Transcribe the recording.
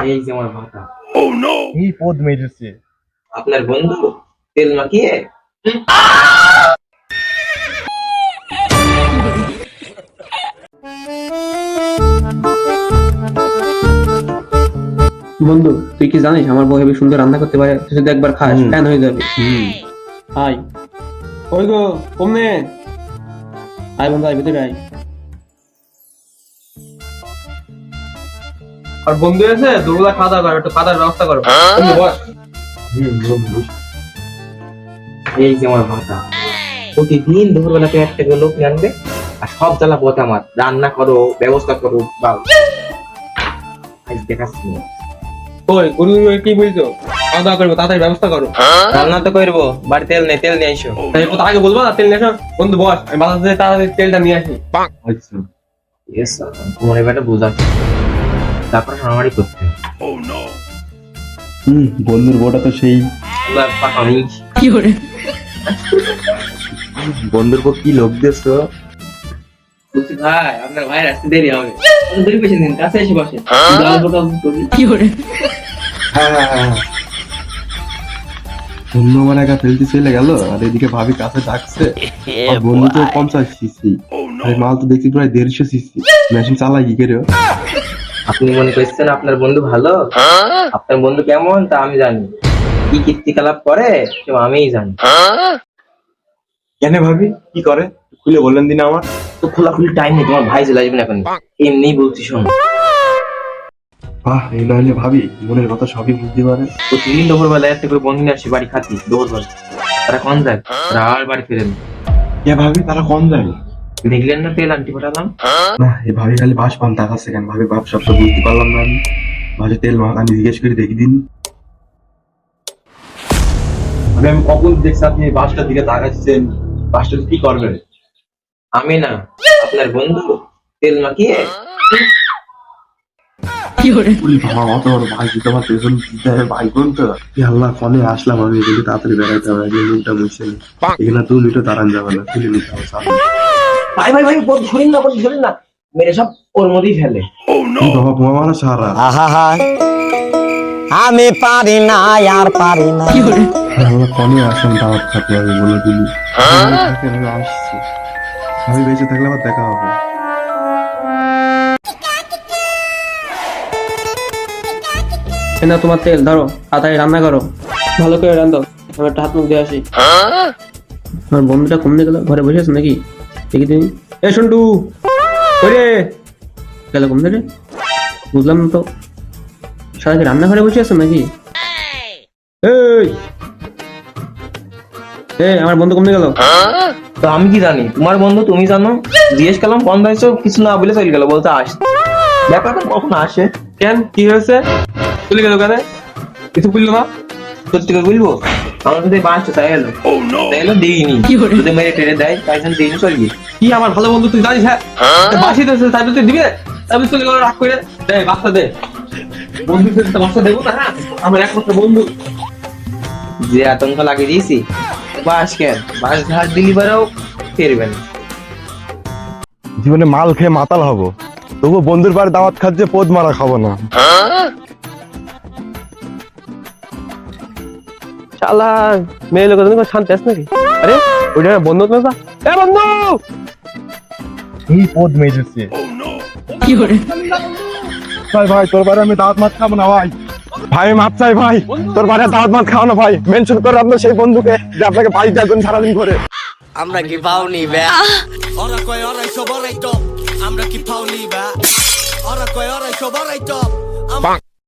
এই যে আমার ভাতা। এই পদ মেরেছে। আপনার বন্ধু তেল মাখিয়ে বন্ধু তুই কি জানিস আমার বউ হেবি সুন্দর রান্না করতে পারে, তুই যদি একবার খাস ফ্যান হয়ে যাবে। আয় ওই গো কমনে আয় বন্ধু, আয় ভিতরে আয়। আর বন্ধু এসে দুবেলা খাওয়া দাওয়া করো, একটু খাওয়ার ব্যবস্থা করো। বন্ধু বস। বন্ধু এই যে আমার ভাতা। প্রতিদিন দুপুরবেলা কেউ একটা করে লোক নিয়ে আনবে আর সব জ্বালা পথ আমার, রান্না করো, ব্যবস্থা করো। বাউ আজ দেখাচ্ছি না। ওই গুরু কি বলছো? খাওয়া দাওয়া করবো, তাড়াতাড়ি ব্যবস্থা করো। রান্না তো করবো, বাড়ি তেল নেই, তেল নিয়ে এসো। তাই কথা আগে বলবো না, তেল নিয়ে এসো। বন্ধু বস, আমি বাজার থেকে তাড়াতাড়ি তেলটা নিয়ে আসি। আচ্ছা ইয়েস, তোমার এবারে বোঝাচ্ছি, তারপর হামারি করতে বন্ধুর বউটা তো সেই। বন্ধুর বউ কি লোক দিয়েছো? বলছি ভাই, আপনার ভাইয়ের আসতে দেরি হবে, দেরি পেছন দিন, কাছে এসে বসে। বন্ধু আমার একা ফেলতে চলে গেল, আর এদিকে ভাবি কাছে ডাকছে। আর বন্ধু তো 50 সিসি, আর মাল তো দেখছি প্রায় 150 সিসি। মেশিন চালাই কি করে? আপনি মনে করছেন আপনার বন্ধু ভালো? আপনার বন্ধু কেমন তা আমি জানি, কি কীর্তিকলাপ করে সেটা আমিই জানি। কেন ভাবি কি করে খুলে বললেন দিন আমার। তো খোলাখুলি টাইম নেই, তোমার ভাই চলে আসবে না এখন, এমনিই বলছি শোন। বাহ, এই না হলে ভাবি মনের কথা সবই বুঝতে পারে। প্রতিদিন দুপুরবেলা একটা করে বন্ধু নিয়ে আসি বাড়ি খাতি দুপুরবেলা। তারা কোন যায়, তারা আর বাড়ি ফেরেন। কে ভাবি তারা কম যায়? দেখলেন না তেল আন্টি পাঠালাম। না এই ভাবি খালি বাস পান তাকাচ্ছে কেন? ভাবি বাপ সব তো বুঝতে পারলাম না আমি। ভাবি তেল মাখানি জিজ্ঞেস করে দেখি দিন। আমি কখন দেখছি আপনি বাসটার দিকে তাকাচ্ছেন, বাসটা কি করবেন? আমি না, আপনার বন্ধু তেল মাখিয়ে বাবা অত বড় ভাই তোমার পেছন দিতে হবে ভাই বোন তো। আল্লাহ ফোনে আসলাম আমি, এগুলি তাড়াতাড়ি বেড়াইতে হবে, মুখটা মুছে নি। এখানে 2 মিনিটও দাঁড়ান যাবে না, খুলে নিতে হবে সামনে। ভাই ভাই ভাই ধরেন না, ধরেন না, মেরে সব ওর মধ্যেই ফেলে। বাবা বোমা মারা সারা। আমি পারি না আর পারি না। আল্লাহ ফোনে আসলাম দাওয়াত খাতে হবে বলে দিলি। আমি আসছি, আমি বেঁচে থাকলে আবার দেখা হবে। না তোমার তেল ধরো, তাড়াতাড়ি রান্না করো, ভালো করে রান্ধো। আমি একটা হাত মুখ দিয়ে আসি। আমার বন্ধুটা কমনে গেল, ঘরে বসে আছে নাকি দেখি তুমি। এ সন্টু ওরে গেল কমনে রে, বুঝলাম না তো। সারাকে রান্নাঘরে বসে আছে নাকি? এই আমার বন্ধু কমনে গেল? তো আমি কি জানি, তোমার বন্ধু তুমি জানো। জিজ্ঞেস করলাম বন্ধ হয়েছে, কিছু না বলে চলে গেল, বলতে আস। ব্যাপার কখন আসে? কেন কি হয়েছে? চলে গেল কেন? কিছু বললো না? সত্যি করে বলবো, আমার যদি বাঁচতে তাই এলো, তাই এলো দিইনি, যদি মেরে টেরে দেয় তাই জন্য দিইনি চলবি। কি আমার ভালো বন্ধু তুই জানিস? হ্যাঁ বাসি দিয়েছে, তারপরে তুই দিবে, তারপরে চলে গেল রাগ করে। দে বাচ্চা দে, বন্ধু বাচ্চা দেবো না। হ্যাঁ আমার একমাত্র বন্ধু। যে আতঙ্ক লাগিয়ে দিয়েছি, বাস কেন বাস ঘাট দিলি বারাও ফিরবেন। জীবনে মাল খেয়ে মাতাল হবো, তবু বন্ধুর বাড়ি দাওয়াত খাচ্ছে, পদ মারা খাবো না। শালা মেয়ে লোক শান্তি আছে নাকি? আরে ওইটা বন্ধু না, এ বন্ধু এই পদ মেরেছে। ভাই ভাই তোর বাড়ি আমি দাওয়াত মাছ খাবো না ভাই। ভাই মাপ চাই ভাই, তোর বাড়ি দাওয়াত মাছ খাও না ভাই। মেনশন করে আপনার সেই বন্ধুকে যে আপনাকে বাড়ি যাবেন সারাদিন করে। আমরা কি পাওনি বে? Ora koi ora iso borai top. আমরা কি পাওনি বে? Ora koi ora iso borai top.